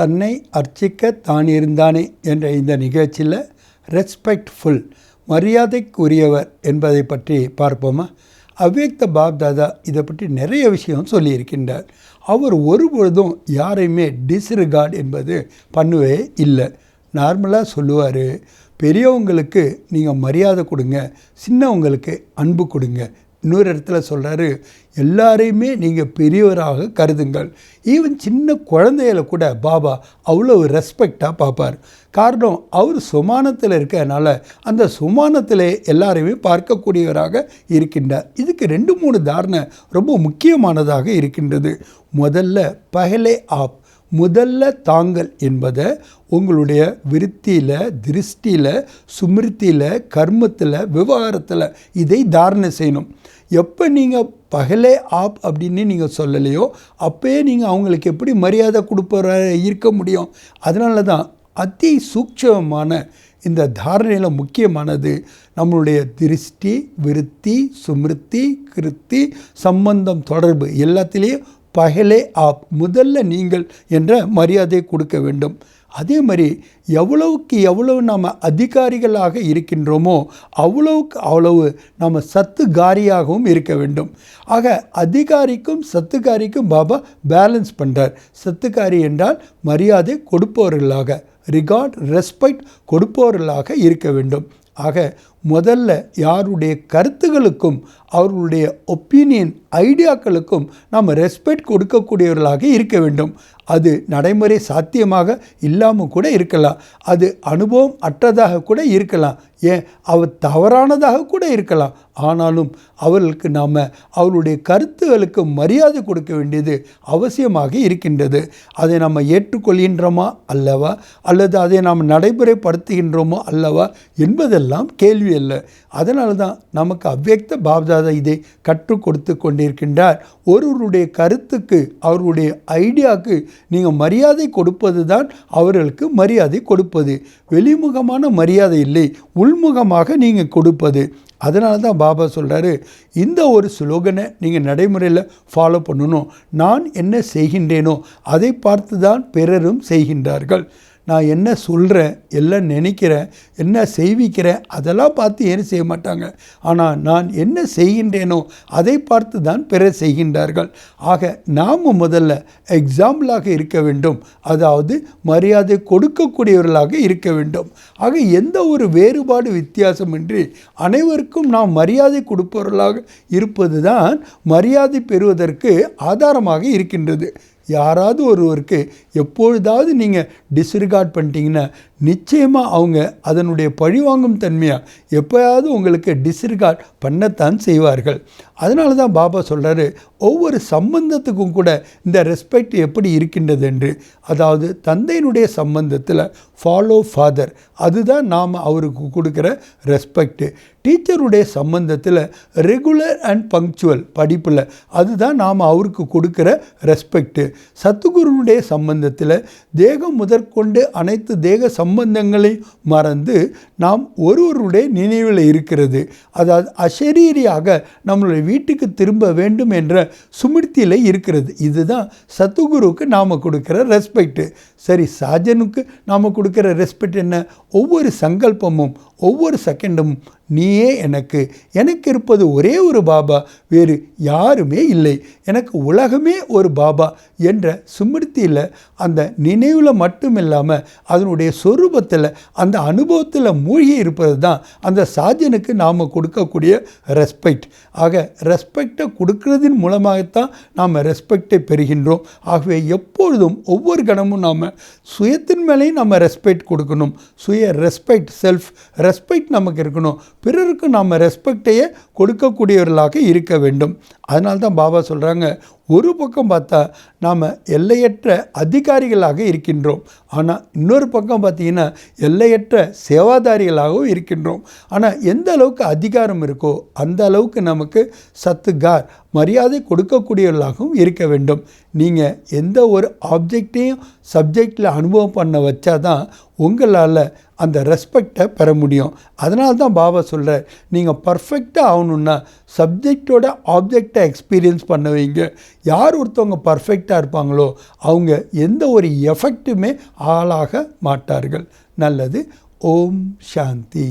தன்னை அர்ச்சிக்க தான் இருந்தானே என்ற இந்த நிகழ்ச்சியில் ரெஸ்பெக்ட்ஃபுல் மரியாதைக்குரியவர் என்பதை பற்றி பார்ப்போமா. அவ்யக்த பாப்தாதா இதை பற்றி நிறைய விஷயம் சொல்லியிருக்கின்றார். அவர் ஒருபொழுதும் யாரையுமே டிஸ்ரிகார்ட் என்பது பண்ணவே இல்லை. நார்மலாக சொல்லுவார், பெரியவங்களுக்கு நீங்கள் மரியாதை கொடுங்க, சின்னவங்களுக்கு அன்பு கொடுங்க. இன்னொரு இடத்துல சொல்கிறாரு, எல்லாரையுமே நீங்கள் பெரியவராக கருதுங்கள். ஈவன் சின்ன குழந்தைகளை கூட பாபா அவ்வளோ ரெஸ்பெக்டாக பார்ப்பார். காரணம், அவர் சுமானத்தில் இருக்கிறதுனால அந்த சுமானத்திலே எல்லாரையுமே பார்க்கக்கூடியவராக இருக்கின்றார். இதுக்கு 2-3 தாரணை ரொம்ப முக்கியமானதாக இருக்கின்றது. முதல்ல பகலே ஆப், முதல்ல தாங்கள் என்பதை உங்களுடைய விருத்தியில், திருஷ்டியில், சுமிருத்தியில், கர்மத்தில், விவகாரத்தில் இதை தாரணை செய்யணும். எப்போ நீங்கள் பகலே ஆப் அப்படின்னு நீங்கள் சொல்லலையோ அப்போயே நீங்கள் அவங்களுக்கு எப்படி மரியாதை கொடுப்ப இருக்க முடியும். அதனால தான் அதி சூட்சமான இந்த தாரணையில் முக்கியமானது நம்மளுடைய திருஷ்டி, விருத்தி, சுமிருத்தி, கிருத்தி, சம்பந்தம், தொடர்பு எல்லாத்திலேயும் பகலே ஆப், முதல்ல நீங்கள் என்ற மரியாதையை கொடுக்க வேண்டும். அதே மாதிரி எவ்வளவுக்கு எவ்வளவு நாம் அதிகாரிகளாக இருக்கின்றோமோ அவ்வளவுக்கு அவ்வளவு நம்ம சத்துகாரியாகவும் இருக்க வேண்டும். ஆக அதிகாரிக்கும் சத்துக்காரிக்கும் பாபா பேலன்ஸ் பண்ணுறார். சத்துக்காரி என்றால் மரியாதை கொடுப்பவர்களாக, ரிகார்ட், ரெஸ்பெக்ட் கொடுப்பவர்களாக இருக்க வேண்டும். ஆக முதல்ல யாருடைய கருத்துகளுக்கும் அவர்களுடைய ஒப்பீனியன், ஐடியாக்களுக்கும் நாம் ரெஸ்பெக்ட் கொடுக்கக்கூடியவர்களாக இருக்க வேண்டும். அது நடைமுறை சாத்தியமாக இல்லாமல் கூட இருக்கலாம், அது அனுபவம் அற்றதாக கூட இருக்கலாம், ஏன் அவர் தவறானதாக கூட இருக்கலாம். ஆனாலும் அவர்களுக்கு நாம் அவருடைய கருத்துகளுக்கு மரியாதை கொடுக்க வேண்டியது அவசியமாக இருக்கின்றது. அதை நம்ம ஏற்றுக்கொள்கின்றோமா அல்லவா, அல்லது அதை நாம் நடைமுறைப்படுத்துகின்றோமோ அல்லவா என்பதெல்லாம் கேள்வி அல்ல. அதனால தான் நமக்கு அவ்யக்த பாப்தாதா இதை கற்றுக் கொடுத்து கொண்டிருக்கின்றார். ஒருவருடைய கருத்துக்கு, அவருடைய ஐடியாவுக்கு நீங்கள் மரியாதை கொடுப்பது தான் அவர்களுக்கு மரியாதை கொடுப்பது. வெளிமுகமான மரியாதை இல்லை, உள்முகமாக நீங்கள் கொடுப்பது. அதனால தான் பாபா சொல்கிறாரு, இந்த ஒரு ஸ்லோகனை நீங்கள் நடைமுறையில் ஃபாலோ பண்ணணும். நான் என்ன செய்கின்றேனோ அதை பார்த்து தான் பிறரும் செய்கின்றார்கள். நான் என்ன சொல்கிறேன், எல்லாம் நினைக்கிறேன், என்ன செய்விக்கிறேன், அதெல்லாம் பார்த்து ஏன் செய்ய மாட்டாங்க. ஆனால் நான் என்ன செய்கின்றேனோ அதை பார்த்து தான் பிறர் செய்கின்றார்கள். ஆக நாம் முதல்ல எக்ஸாம்பிளாக இருக்க வேண்டும், அதாவது மரியாதை கொடுக்கக்கூடியவர்களாக இருக்க வேண்டும். ஆக எந்த ஒரு வேறுபாடு வித்தியாசமின்றி அனைவருக்கும் நாம் மரியாதை கொடுப்பவர்களாக இருப்பது தான் மரியாதை பெறுவதற்கு ஆதாரமாக இருக்கின்றது. யாராவது ஒருவருக்கு எப்பொழுதாவது நீங்கள் டிஸ்ரிகார்ட் பண்ணிட்டீங்கன்னா நிச்சயமாக அவங்க அதனுடைய பழிவாங்கும் தன்மையாக எப்போயாவது உங்களுக்கு டிஸ்ரிகார்ட் பண்ணத்தான் செய்வார்கள். அதனால தான் பாபா சொல்கிறாரு, ஒவ்வொரு சம்பந்தத்துக்கும் கூட இந்த ரெஸ்பெக்ட் எப்படி இருக்கின்றது என்று. அதாவது தந்தையினுடைய சம்பந்தத்தில் ஃபாலோ ஃபாதர், அதுதான் நாம் அவருக்கு கொடுக்குற ரெஸ்பெக்டு. டீச்சருடைய சம்பந்தத்தில் ரெகுலர் அண்ட் பங்க்சுவல், படிப்பில், அதுதான் நாம் அவருக்கு கொடுக்குற ரெஸ்பெக்டு. சத்துகுருனுடைய சம்பந்தத்தில் தேகம் முதற்கொண்டு அனைத்து தேக சம்பந்தங்களை மறந்து நாம் ஒருவருடைய நினைவில் இருக்கிறது. அதாவது அசரீரியாக நம்மளுடைய வீட்டுக்கு திரும்ப வேண்டும் என்ற சுமிர்த்தியில் இருக்கிறது. இதுதான் சத்துகுருக்கு நாம் கொடுக்குற ரெஸ்பெக்டு. சரி, சாஜனுக்கு நாம் கொடுக்குற ரெஸ்பெக்ட் என்ன? ஒவ்வொரு சங்கல்பமும், ஒவ்வொரு செகண்டும் நீயே எனக்கு, எனக்கு இருப்பது ஒரே ஒரு பாபா, வேறு யாருமே இல்லை, எனக்கு உலகமே ஒரு பாபா என்ற சுமிர்த்தியில், அந்த நினைவில் மட்டும் இல்லாமல் அதனுடைய சொரூபத்தில், அந்த அனுபவத்தில் மூழ்கி இருப்பது தான் அந்த சாஜனுக்கு நாம் கொடுக்கக்கூடிய ரெஸ்பெக்ட். ஆக ரெஸ்பெக்டை கொடுக்கறதின் மூலமாகத்தான் நாம் ரெஸ்பெக்டை பெறுகின்றோம். ஆகவே எப்பொழுதும் ஒவ்வொரு கணமும் நாம் சுயத்தின் மேலேயும் நம்ம ரெஸ்பெக்ட் கொடுக்கணும். சுய ரெஸ்பெக்ட், செல்ஃப் ரெஸ்பெக்ட் நமக்கு இருக்கணும். பிறருக்கு நாம் ரெஸ்பெக்டையே கொடுக்கக்கூடியவர்களாக இருக்க வேண்டும். அதனால தான் பாபா சொல்கிறாங்க, ஒரு பக்கம் பார்த்தா நாம் எல்லையற்ற அதிகாரிகளாக இருக்கின்றோம், ஆனால் இன்னொரு பக்கம் பார்த்திங்கன்னா எல்லையற்ற சேவாதாரிகளாகவும் இருக்கின்றோம். ஆனால் எந்த அளவுக்கு அதிகாரம் இருக்கோ அந்த அளவுக்கு நமக்கு சத்துகார், மரியாதை கொடுக்கக்கூடியவர்களாகவும் இருக்க வேண்டும். நீங்கள் எந்த ஒரு ஆப்ஜெக்டையும் சப்ஜெக்டில் அனுபவம் பண்ண வச்சா தான் உங்களால் அந்த ரெஸ்பெக்டை பெற முடியும். அதனால தான் பாபா சொல்கிறார், நீங்கள் பர்ஃபெக்டாக ஆகணுன்னா சப்ஜெக்டோட ஆப்ஜெக்டை எக்ஸ்பீரியன்ஸ் பண்ண வைங்க. யார் ஒருத்தவங்க பர்ஃபெக்டாக இருப்பாங்களோ அவங்க எந்த ஒரு எஃபெக்ட்டுமே ஆளாக மாட்டார்கள். நல்லது. ஓம் சாந்தி.